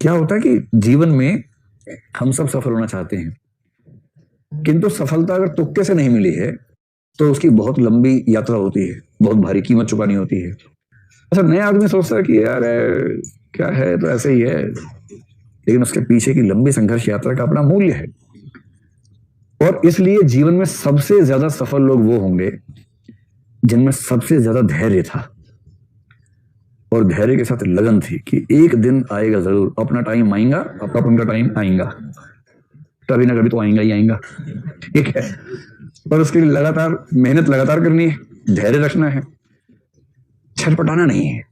क्या होता है कि जीवन में हम सब सफल होना चाहते हैं, किंतु सफलता अगर तुक्के से नहीं मिली है तो उसकी बहुत लंबी यात्रा होती है, बहुत भारी कीमत चुकानी होती है। अच्छा, नया आदमी सोचता है कि यार क्या है, तो ऐसे ही है, लेकिन उसके पीछे की लंबी संघर्ष यात्रा का अपना मूल्य है। और इसलिए जीवन में सबसे ज्यादा सफल लोग वो होंगे जिनमें सबसे ज्यादा धैर्य था और धैर्य के साथ लगन थी कि एक दिन आएगा जरूर, अपना टाइम आएगा, अपन का टाइम आएगा, कभी ना कभी तो आएगा ही आएगा, ठीक है। पर उसके लिए लगातार मेहनत लगातार करनी है, धैर्य रखना है, छटपटाना नहीं है।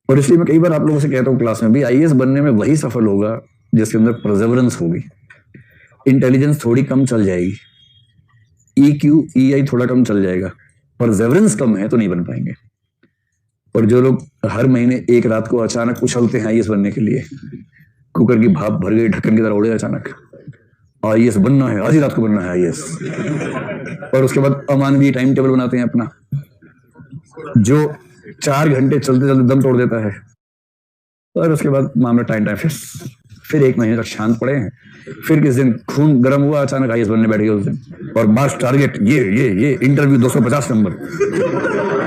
और इसलिए मैं कई बार आप लोगों से कहता हूँ क्लास में भी, आईएएस बनने में वही सफल होगा जिसके अंदर परसेवरेंस होगी। इंटेलिजेंस थोड़ी कम चल जाएगी, EQ EI थोड़ा कम चल जाएगा, परसेवरेंस कम है तो नहीं बन पाएंगे। और जो लोग हर महीने एक रात को अचानक उछलते हैं आईएएस बनने के लिए, कुकर की भाप भर गई ढक्कन की तरह उड़े अचानक, आईएएस बनना है, आज ही रात को बनना है आईएएस, और उसके बाद अमानवीय टाइम टेबल बनाते हैं अपना, जो 4 घंटे चलते चलते दम तोड़ देता है। और उसके बाद मामला टाइम फिर 1 महीने तक शांत पड़े हैं, फिर किस दिन खून गर्म हुआ, अचानक आईएएस बनने बैठ गए उस दिन, और मार्क्स टारगेट ये इंटरव्यू 250 नंबर,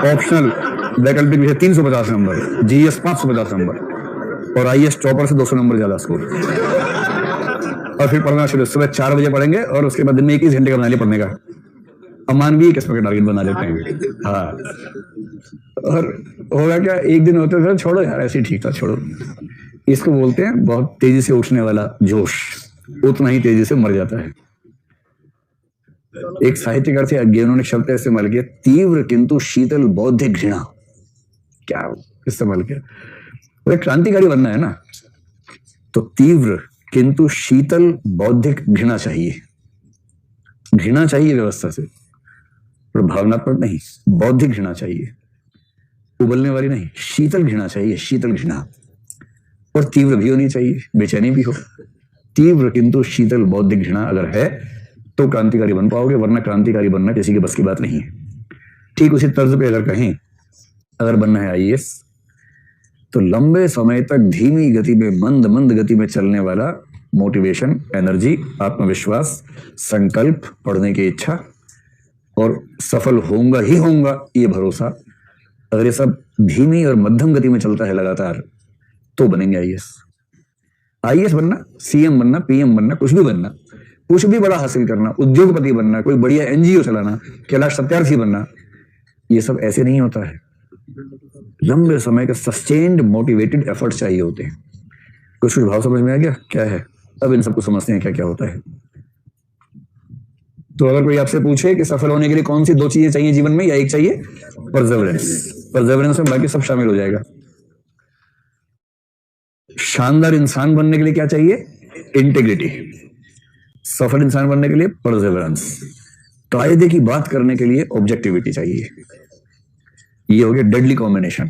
ऑप्शनल वैकल्पिक विषय 350 नंबर, जीएस 550 नंबर, और आईएएस टॉपर से 200 नंबर ज्यादा स्कोर। और फिर पढ़ना शुरू, सुबह 4 बजे पढ़ेंगे और उसके बाद दिन में 21 घंटे का बना लिया पढ़ने का, अमानवीय किस्म का टारगेट बना लेते हैं। हाँ, और होगा क्या, एक दिन होते थे छोड़ो यार ऐसे ही ठीक था, छोड़ो। इसको बोलते हैं बहुत तेजी से उठने वाला जोश उतना ही तेजी से मर जाता है। एक साहित्यकार थे अज्ञे, उन्होंने शब्द इस्तेमाल किया, तीव्र किंतु शीतल बौद्धिक घृणा। क्या इस्तेमाल किया? क्रांतिकारी बनना है ना, तो तीव्र किंतु शीतल बौद्धिक घृणा चाहिए। घृणा चाहिए व्यवस्था से, पर भावनात्मक नहीं, बौद्धिक घृणा चाहिए, उबलने वाली नहीं, शीतल घृणा चाहिए, शीतल घृणा। और तीव्र भी होनी चाहिए, बेचैनी भी हो। तीव्र किंतु शीतल बौद्धिक घृणा अगर है तो क्रांतिकारी बन पाओगे, वरना क्रांतिकारी बनना किसी के बस की बात नहीं है। ठीक उसी तर्ज पे अगर कहें, अगर बनना है आईएएस, तो लंबे समय तक धीमी गति में, मंद मंद गति में चलने वाला मोटिवेशन, एनर्जी, आत्मविश्वास, संकल्प, पढ़ने की इच्छा और सफल होऊंगा ही होऊंगा ये भरोसा, अगर ये सब धीमी और मध्यम गति में चलता है लगातार, तो बनेंगे आईएएस। आईएएस बनना, सीएम बनना, पीएम बनना, कुछ भी बनना, कुछ भी बड़ा हासिल करना, उद्योगपति बनना, कोई बढ़िया एनजीओ चलाना, कैलाश सत्यार्थी बनना, ये सब ऐसे नहीं होता है। लंबे समय का सस्टेन्ड मोटिवेटेड एफर्ट चाहिए होते हैं। कुछ भाव समझ में आ गया क्या है? अब इन सबको समझते हैं क्या क्या होता है। तो अगर कोई आपसे पूछे कि सफल होने के लिए कौन सी 2 चीजें चाहिए जीवन में, या एक चाहिए, परसेवरेंस, परसेवरेंस में बाकी सब शामिल हो जाएगा। शानदार इंसान बनने के लिए क्या चाहिए? इंटेग्रिटी। सफल इंसान बनने के लिए परसेवरेंस। कायदे की बात करने के लिए ऑब्जेक्टिविटी चाहिए। ये हो गया deadly combination,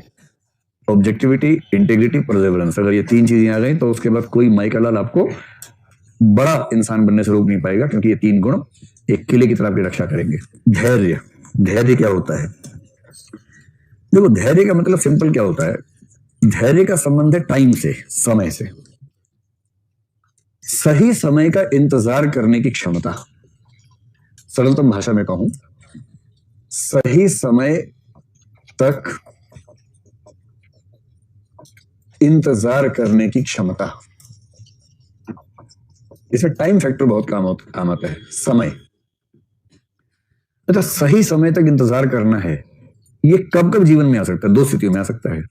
objectivity, integrity, Perseverance. अगर ये 3 चीजें आ गई तो उसके बाद कोई माइकल लाल आपको बड़ा इंसान बनने से रोक नहीं पाएगा, क्योंकि ये 3 गुण एक किले की तरह आपकी रक्षा करेंगे। धैर्य। धैर्य क्या होता है? देखो, धैर्य का मतलब सिंपल क्या होता है, धैर्य का संबंध है टाइम से, समय से। सही समय का इंतजार करने की क्षमता, सरलतम भाषा में कहूं, सही समय तक इंतजार करने की क्षमता। इसमें टाइम फैक्टर बहुत काम आता है, समय। अच्छा, सही समय तक इंतजार करना है, ये कब कब जीवन में आ सकता है? 2 स्थितियों में आ सकता है।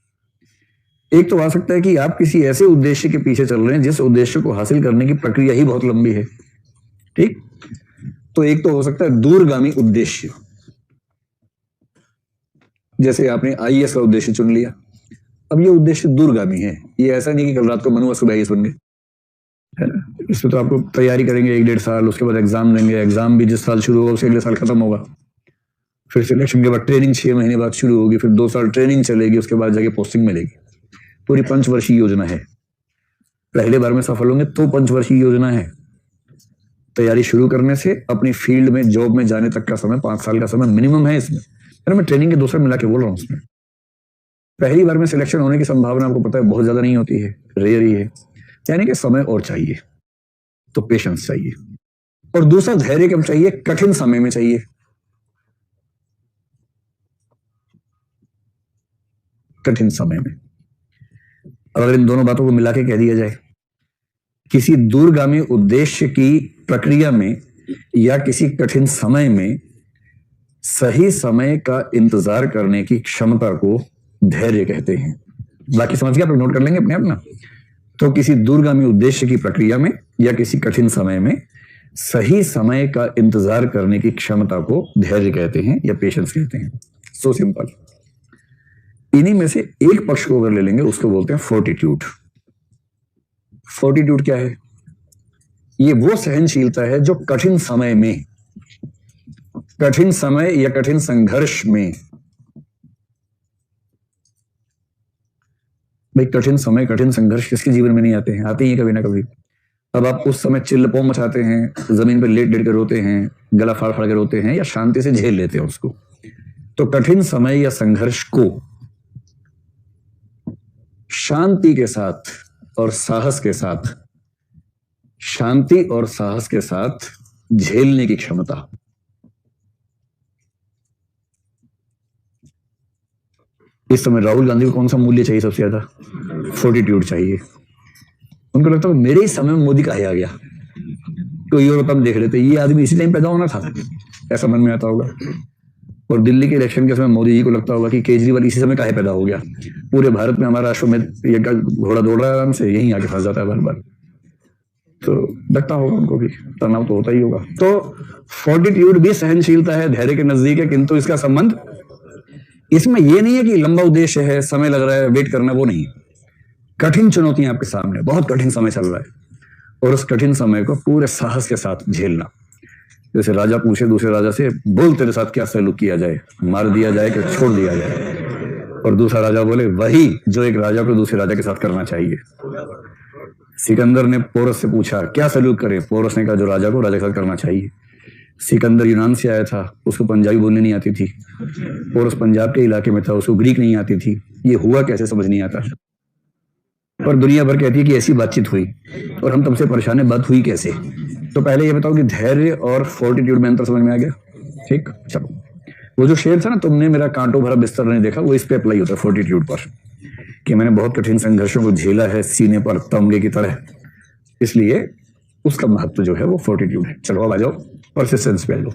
एक तो आ सकता है कि आप किसी ऐसे उद्देश्य के पीछे चल रहे हैं जिस उद्देश्य को हासिल करने की प्रक्रिया ही बहुत लंबी है, ठीक? तो एक तो हो सकता है दूरगामी उद्देश्य, जैसे आपने आईएएस का उद्देश्य चुन लिया, अब ये उद्देश्य दूरगामी है, ये ऐसा नहीं कि कल रात को मनु सुबह आईएएस बन गए, है ना। इसमें तो आपको तैयारी करेंगे 1-1.5 साल, उसके बाद एग्जाम देंगे, एग्जाम भी जिस साल शुरू होगा उससे अगले साल खत्म होगा, फिर सिलेक्शन के बाद ट्रेनिंग 6 महीने बाद शुरू होगी, फिर 2 साल ट्रेनिंग चलेगी, उसके बाद जाके पोस्टिंग मिलेगी। पूरी 5 वर्षीय योजना है। पहले बार में सफल होंगे तो 5 वर्षीय योजना है। तैयारी शुरू करने से अपनी फील्ड में जॉब में जाने तक का समय 5 साल का समय मिनिमम है इसमें। मैं ट्रेनिंग के 2 साल मिला के बोल रहा हूँ। उसमें पहली बार में सिलेक्शन होने की संभावना आपको पता है बहुत ज्यादा नहीं होती है, रेयर ही है, यानी कि समय और चाहिए, तो पेशेंस चाहिए। और दूसरा धैर्य कब चाहिए? कठिन समय में चाहिए। कठिन समय में। अगर इन दोनों बातों को मिला के कह दिया जाए, किसी दूरगामी उद्देश्य की प्रक्रिया में या किसी कठिन समय में सही समय का इंतजार करने की क्षमता को धैर्य कहते हैं। बाकी समझ गया? आप नोट कर लेंगे अपने आप ना। तो किसी दूरगामी उद्देश्य की प्रक्रिया में या किसी कठिन समय में सही समय का इंतजार करने की क्षमता को धैर्य कहते हैं या पेशेंस कहते हैं। So simple. इन्हीं में से एक पक्ष को अगर ले लेंगे, उसको बोलते हैं फोर्टिट्यूड। फोर्टिट्यूड क्या है? ये वो सहनशीलता है जो कठिन समय में, कठिन समय या कठिन संघर्ष में, भाई कठिन समय कठिन संघर्ष किसके जीवन में नहीं आते हैं? आते ही कभी ना कभी। अब आप उस समय चिल्लपो मचाते हैं, जमीन पर लेट लेट कर रोते हैं, गला फाड़ फाड़ कर रोते हैं, या शांति से झेल लेते हैं उसको। तो कठिन समय या संघर्ष को शांति के साथ और साहस के साथ, शांति और साहस के साथ झेलने की क्षमता, इस समय राहुल गांधी को कौन सा मूल्य चाहिए सबसे ज्यादा? फोर्टिट्यूड चाहिए। उनको लगता है मेरे ही समय में मोदी का आ गया, कोई और तब देख लेते, ये आदमी इसी टाइम पैदा होना था, ऐसा मन में आता होगा। और दिल्ली के इलेक्शन के समय मोदी जी को लगता होगा कि केजरीवाल इसी समय काहे पैदा हो गया, पूरे भारत में हमारा अश्वमेध ये घोड़ा दौड़ रहा है आराम से, यहीं आके फंस जाता है बार बार। तो लगता होगा उनको भी, तनाव तो होता ही होगा। तो फोर्टिट्यूड भी सहनशीलता है, धैर्य के नजदीक है, किंतु इसका संबंध इसमें यह नहीं है कि लंबा उद्देश्य है, समय लग रहा है, वेट करना, वो नहीं। कठिन चुनौतियां आपके सामने, बहुत कठिन समय चल रहा है, और उस कठिन समय को पूरे साहस के साथ झेलना। जैसे राजा पूछे दूसरे राजा से, बोल तेरे साथ क्या सलूक किया जाए, मार दिया जाए कि छोड़ दिया जाए? और दूसरा राजा बोले वही जो एक राजा को दूसरे राजा के साथ करना चाहिए। सिकंदर ने पोरस से पूछा क्या सलूक करे? पोरस ने कहा जो राजा को राजा के साथ करना चाहिए। सिकंदर यूनान से आया था, उसको पंजाबी बोलने नहीं आती थी। पोरस पंजाब के इलाके में था, उसको ग्रीक नहीं आती थी। ये हुआ कैसे समझ नहीं आता, पर दुनिया भर कहती है कि ऐसी बातचीत हुई, और हम तुमसे परेशान है, बात हुई कैसे? तो पहले ये बताओ कि धैर्य और फोर्टिट्यूड में अंतर समझ में आ गया? ठीक, चलो। वो जो शेर था ना, तुमने मेरा कांटों भरा बिस्तर नहीं देखा, वो इस पे अप्लाई होता है फोर्टिट्यूड पर, कि मैंने बहुत कठिन संघर्षों को झेला है सीने पर तमगे की तरह, इसलिए उसका महत्व जो है वो फोर्टिट्यूड है। चलो अब आ जाओ परसिस्टेंस पे। लो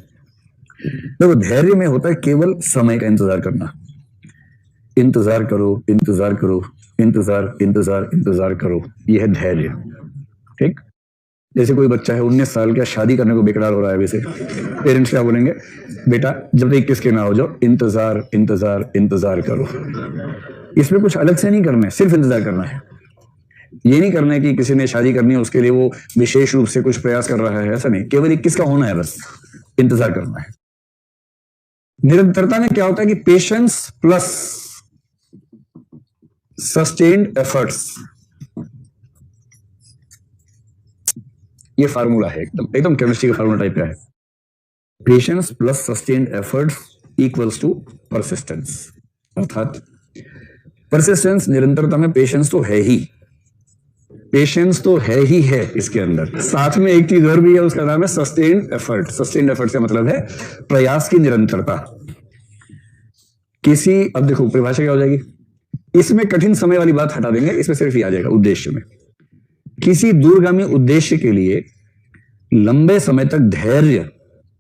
देखो, धैर्य में होता है केवल समय का इंतजार करना। इंतजार करो, इंतजार करो, इंतजार इंतजार इंतजार करो, यह है धैर्य। ठीक, जैसे कोई बच्चा है 19 साल का, शादी करने को बेकरार हो रहा है, वैसे पेरेंट्स क्या बोलेंगे? बेटा जब तक 21 के ना हो जाओ, इंतजार इंतजार इंतजार करो। इसमें कुछ अलग से नहीं करना है, सिर्फ इंतजार करना है। ये नहीं करना है कि किसी ने शादी करनी है उसके लिए वो विशेष रूप से कुछ प्रयास कर रहा है, ऐसा नहीं, केवल 21 का होना है, बस इंतजार करना है। निरंतरता में क्या होता है कि पेशेंस प्लस सस्टेन्ड एफर्ट्स, ये फार्मूला है, एकदम एकदम केमिस्ट्री का फार्मूला टाइप का है। Patience plus sustained efforts equals to persistence. अर्थात परसिस्टेंस निरंतरता में पेशेंस तो है ही, पेशेंस तो है ही है इसके अंदर, साथ में एक चीज और भी है, उसका नाम है सस्टेन्ड एफर्ट। सस्टेन्ड एफर्ट का मतलब है प्रयास की निरंतरता। किसी, अब देखो परिभाषा क्या हो जाएगी, इसमें कठिन समय वाली बात हटा देंगे, इसमें सिर्फ ये आ जाएगा उद्देश्य में। किसी दूरगामी उद्देश्य के लिए लंबे समय तक धैर्य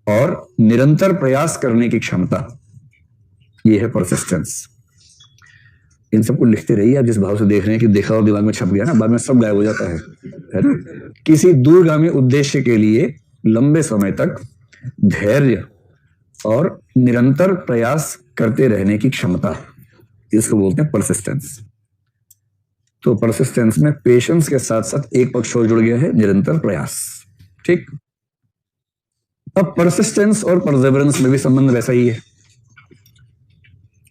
और निरंतर प्रयास करने की क्षमता, यह है परसिस्टेंस। इन सबको लिखते रहिए आप, जिस भाव से देख रहे हैं कि देखा और दिमाग में छप गया ना, बाद में सब गायब हो जाता है ना। किसी दूरगामी उद्देश्य के लिए लंबे समय तक धैर्य और निरंतर प्रयास करते रहने की क्षमता, इसको बोलते हैं परसिस्टेंस। तो परसिस्टेंस में पेशेंस के साथ साथ एक पक्ष और जुड़ गया है, निरंतर प्रयास। ठीक, अब परसिस्टेंस और परसेवरेंस में भी संबंध वैसा ही है।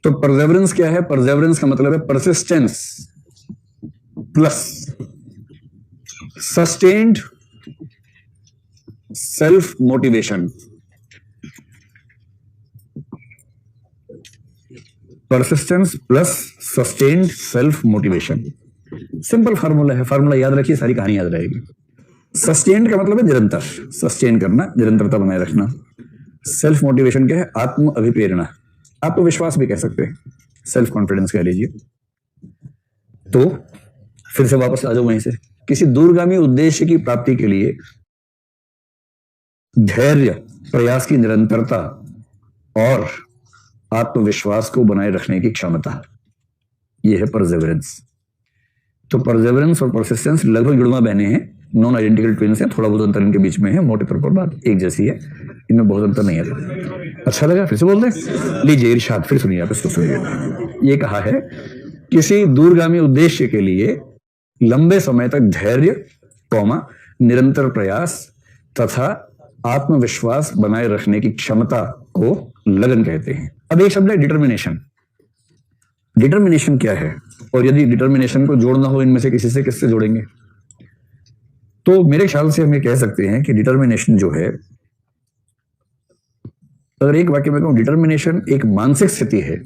तो परसेवरेंस क्या है? परसेवरेंस का मतलब है persistence plus sustained self motivation. Persistence plus sustained self motivation, simple formula है, फार्मूला याद रखिए, सारी कहानी याद रहेगी। सस्टेन का मतलब है निरंतर, सस्टेन करना, निरंतरता बनाए रखना। सेल्फ मोटिवेशन क्या है? आत्म अभिप्रेरणा, आत्मविश्वास भी कह सकते हैं, सेल्फ कॉन्फिडेंस कह लीजिए। तो फिर से वापस आ जाओ वहीं से, किसी दूरगामी उद्देश्य की प्राप्ति के लिए धैर्य, प्रयास की निरंतरता और आत्मविश्वास को बनाए रखने की क्षमता, यह है परसेवरेंस। तो परसेवरेंस और परसिस्टेंस लगभग जुड़वा बहने हैं, नॉन आइडेंटिकल ट्विन्स हैं, थोड़ा बहुत अंतर इनके बीच में है, मोटे तौर पर बात एक जैसी है, इनमें बहुत अंतर नहीं है। अच्छा लगा? फिर से बोल दें, लीजिए इरशाद, फिर सुनिए आप इसको, सुनिए। ये कहा है किसी दूरगामी उद्देश्य के लिए लंबे समय तक धैर्य, निरंतर प्रयास तथा आत्मविश्वास बनाए रखने की क्षमता को लगन कहते हैं। अब एक शब्द है डिटर्मिनेशन। डिटर्मिनेशन क्या है? और यदि डिटर्मिनेशन को जोड़ना हो इनमें से किसी से, किससे जोड़ेंगे? तो मेरे ख्याल से हम ये कह सकते हैं कि डिटर्मिनेशन जो है, अगर एक वाक्य में कहूं, डिटर्मिनेशन एक मानसिक स्थिति है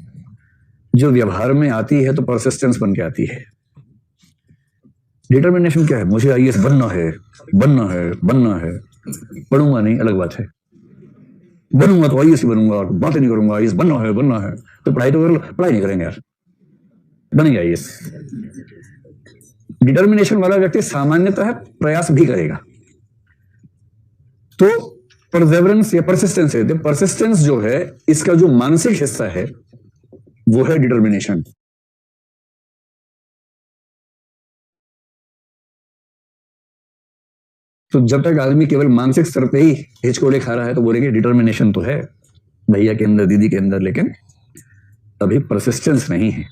जो व्यवहार में आती है तो परसिस्टेंस बन के आती है। डिटर्मिनेशन क्या है? मुझे आईएएस बनना है, बनना है, बनना है, पढ़ूंगा नहीं अलग बात है, बनूंगा तो आईएएस ही बनूंगा, बातें नहीं करूंगा, आईएएस बनना है, बनना है, तो पढ़ाई तो कर लो, पढ़ाई नहीं करेंगे यार, बनेंगे आईएएस। डिटर्मिनेशन वाला व्यक्ति सामान्यतः प्रयास भी करेगा। तो परसेवरेंस या परसिस्टेंस है, परसिस्टेंस जो है इसका जो मानसिक हिस्सा है वो है डिटर्मिनेशन। तो जब तक आदमी केवल मानसिक स्तर पे ही हिचकोड़े खा रहा है तो बोलेंगे डिटर्मिनेशन तो है भैया के अंदर, दीदी के अंदर, लेकिन अभी परसिस्टेंस नहीं है।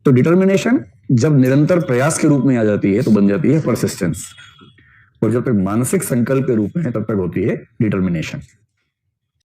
तो डिटर्मिनेशन जब निरंतर प्रयास के रूप में आ जाती है तो बन जाती है परसिस्टेंस, और जब तक मानसिक संकल्प के रूप में है तब तक होती है डिटर्मिनेशन।